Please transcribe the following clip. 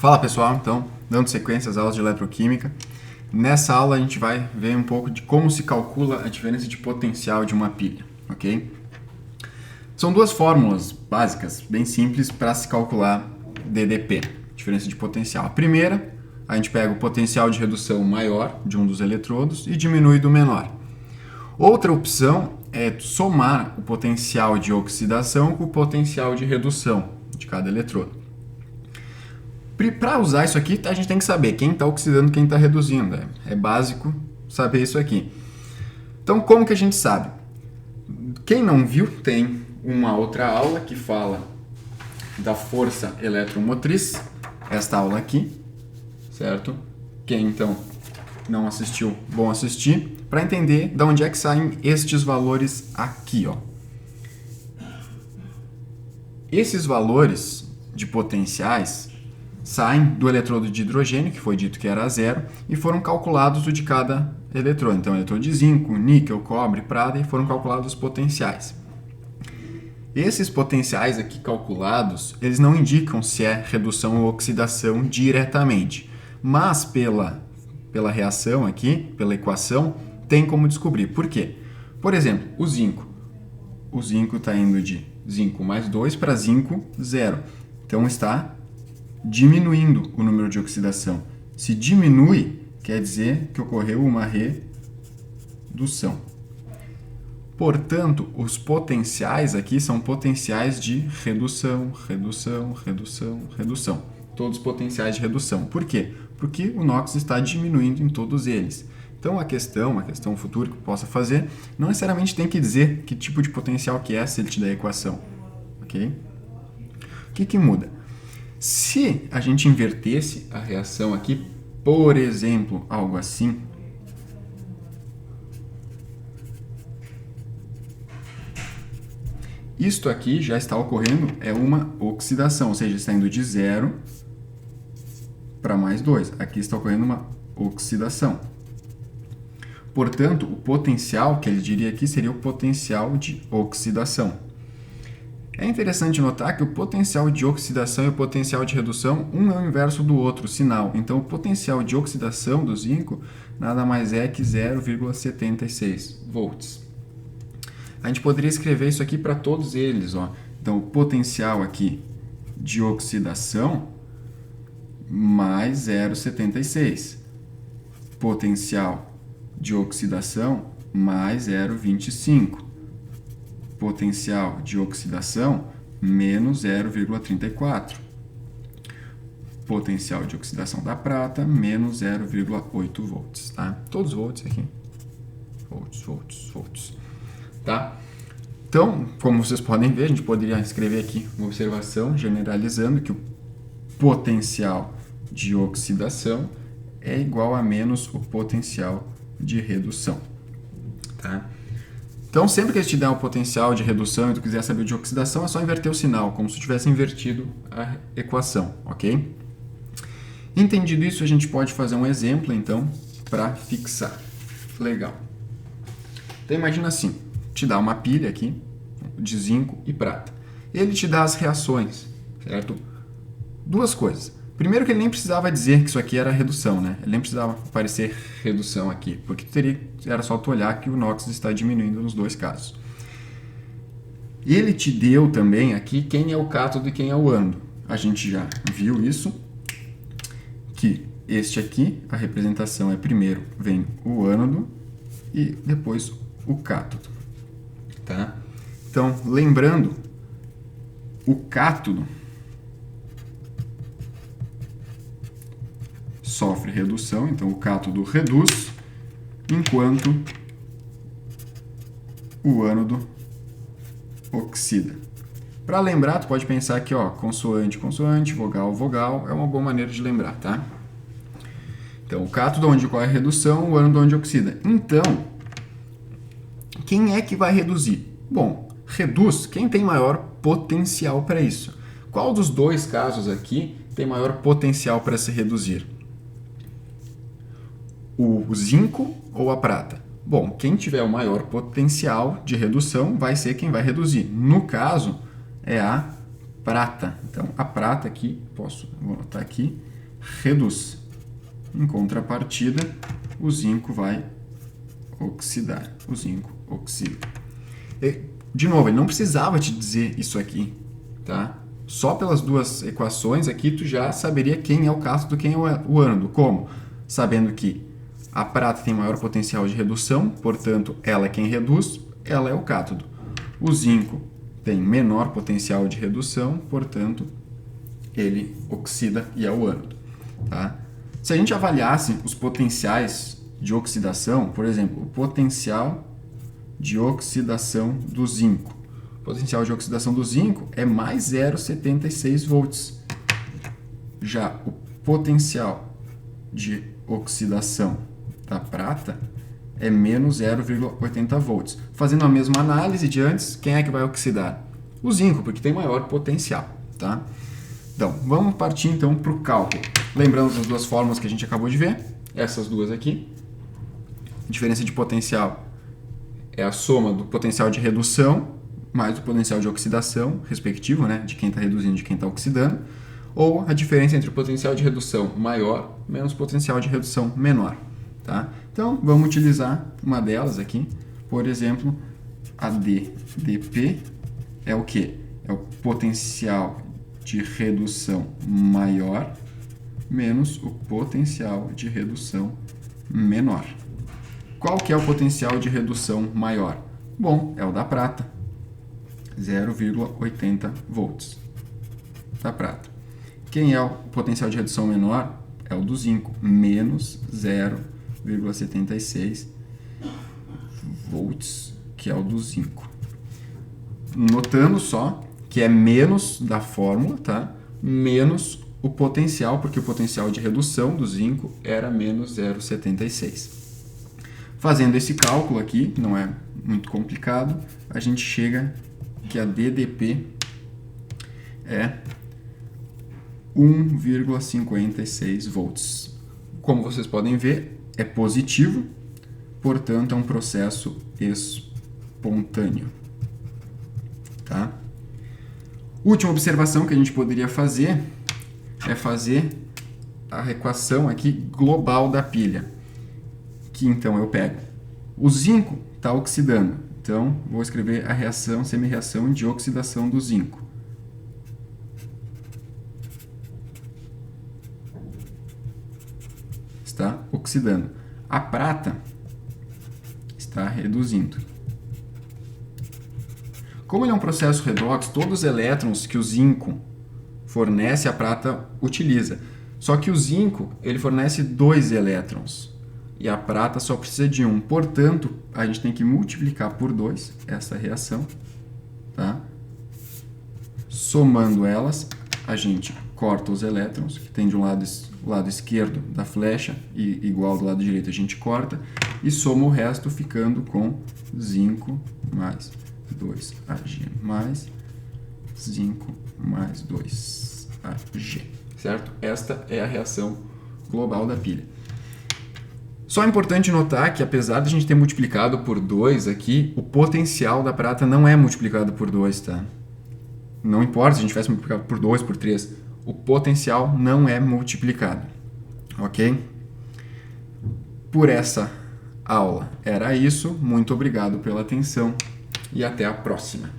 Fala pessoal, então, dando sequência às aulas de eletroquímica. Nessa aula a gente vai ver um pouco de como se calcula a diferença de potencial de uma pilha, ok? São duas fórmulas básicas, bem simples, para se calcular DDP, diferença de potencial. A primeira, a gente pega o potencial de redução maior de um dos eletrodos e diminui do menor. Outra opção é somar o potencial de oxidação com o potencial de redução de cada eletrodo. Para usar isso aqui, a gente tem que saber quem está oxidando e quem está reduzindo. É básico saber isso aqui. Então, como que a gente sabe? Quem não viu, tem uma outra aula que fala da força eletromotriz. Esta aula aqui, certo? Quem, então, não assistiu, bom assistir, para entender de onde é que saem estes valores aqui, ó. Esses valores de potenciais saem do eletrodo de hidrogênio, que foi dito que era zero, e foram calculados o de cada eletrodo. Então, eletrodo de zinco, níquel, cobre, prata, e foram calculados os potenciais. Esses potenciais aqui calculados, eles não indicam se é redução ou oxidação diretamente, mas pela reação aqui, pela equação, tem como descobrir. Por quê? Por exemplo, o zinco. O zinco está indo de zinco mais 2 para zinco 0. Então, está diminuindo o número de oxidação. Se diminui, quer dizer que ocorreu uma redução. Portanto, os potenciais aqui são potenciais de redução, redução, redução, redução. Todos potenciais de redução. Por quê? Porque o NOx está diminuindo em todos eles. Então, a questão futura que eu possa fazer, não necessariamente tem que dizer que tipo de potencial que é se ele te der a equação. Ok? O que muda? Se a gente invertesse a reação aqui, por exemplo, algo assim, isto aqui já está ocorrendo, é uma oxidação, ou seja, está indo de 0 para mais 2. Aqui está ocorrendo uma oxidação. Portanto, o potencial que ele diria aqui seria o potencial de oxidação. É interessante notar que o potencial de oxidação e o potencial de redução, um é o inverso do outro, o sinal. Então, o potencial de oxidação do zinco nada mais é que 0,76 volts. A gente poderia escrever isso aqui para todos eles, ó. Então, o potencial aqui de oxidação mais 0,76. Potencial de oxidação mais 0,25. Potencial de oxidação menos 0,34. Potencial de oxidação da prata menos 0,8 volts, tá? Todos volts aqui. Volts. Tá? Então, como vocês podem ver, a gente poderia escrever aqui uma observação generalizando que o potencial de oxidação é igual a menos o potencial de redução, tá? Então, sempre que eles te der o potencial de redução e tu quiser saber de oxidação, é só inverter o sinal, como se tivesse invertido a equação, ok? Entendido isso, a gente pode fazer um exemplo, então, para fixar. Legal. Então, imagina assim, te dá uma pilha aqui, de zinco e prata. Ele te dá as reações, certo? Duas coisas. Primeiro que ele nem precisava dizer que isso aqui era redução, né? Ele nem precisava aparecer redução aqui, porque era só tu olhar que o NOx está diminuindo nos dois casos. Ele te deu também aqui quem é o cátodo e quem é o ânodo. A gente já viu isso, que este aqui, a representação é primeiro vem o ânodo e depois o cátodo, tá? Então, lembrando, o cátodo sofre redução, então o cátodo reduz, enquanto o ânodo oxida. Para lembrar, tu pode pensar aqui, ó, consoante, consoante, vogal, vogal, é uma boa maneira de lembrar, tá? Então, o cátodo onde ocorre a redução, o ânodo onde oxida. Então, quem é que vai reduzir? Bom, reduz quem tem maior potencial para isso. Qual dos dois casos aqui tem maior potencial para se reduzir? O zinco ou a prata? Bom, quem tiver o maior potencial de redução vai ser quem vai reduzir. No caso, é a prata. Então, a prata aqui, vou anotar aqui, reduz. Em contrapartida, o zinco vai oxidar. O zinco oxida. De novo, ele não precisava te dizer isso aqui, tá? Só pelas duas equações aqui, tu já saberia quem é o cátodo e quem é o ânodo. Como? Sabendo que a prata tem maior potencial de redução, portanto, ela é quem reduz, ela é o cátodo. O zinco tem menor potencial de redução, portanto, ele oxida e é o ânodo, tá? Se a gente avaliasse os potenciais de oxidação, por exemplo, o potencial de oxidação do zinco. O potencial de oxidação do zinco é mais 0,76 volts. Já o potencial de oxidação da prata é menos 0,80 volts. Fazendo a mesma análise de antes, quem é que vai oxidar? O zinco, porque tem maior potencial, tá? Então, vamos partir então para o cálculo. Lembrando das duas fórmulas que a gente acabou de ver, essas duas aqui. A diferença de potencial é a soma do potencial de redução mais o potencial de oxidação, respectivo, né, de quem está reduzindo e de quem está oxidando, ou a diferença entre o potencial de redução maior menos o potencial de redução menor. Tá? Então, vamos utilizar uma delas aqui. Por exemplo, a dP é o quê? É o potencial de redução maior menos o potencial de redução menor. Qual que é o potencial de redução maior? Bom, é o da prata, 0,80 volts da prata. Quem é o potencial de redução menor? É o do zinco, menos 0,76 volts, que é o do zinco. Notando só que é menos da fórmula, tá? Menos o potencial, porque o potencial de redução do zinco era menos 0,76. Fazendo esse cálculo aqui, que não é muito complicado, a gente chega que a DDP é 1,56 volts. Como vocês podem ver, é positivo, portanto é um processo espontâneo. Tá? Última observação que a gente poderia fazer é fazer a equação aqui global da pilha. Que então eu pego o zinco está oxidando, então vou escrever a reação, semi-reação de oxidação do zinco. Está oxidando. A prata está reduzindo. Como ele é um processo redox, todos os elétrons que o zinco fornece, a prata utiliza. Só que o zinco ele fornece 2 elétrons. E a prata só precisa de 1. Portanto, a gente tem que multiplicar por 2 essa reação. Tá? Somando elas, a gente corta os elétrons, que tem de um lado o lado esquerdo da flecha, e igual do lado direito a gente corta, e soma o resto ficando com zinco mais 2Ag mais zinco mais 2Ag. Certo? Esta é a reação global da pilha. Só é importante notar que, apesar de a gente ter multiplicado por 2 aqui, o potencial da prata não é multiplicado por 2, tá? Não importa se a gente tivesse multiplicado por 2, por 3, o potencial não é multiplicado, ok? Por essa aula era isso, muito obrigado pela atenção e até a próxima.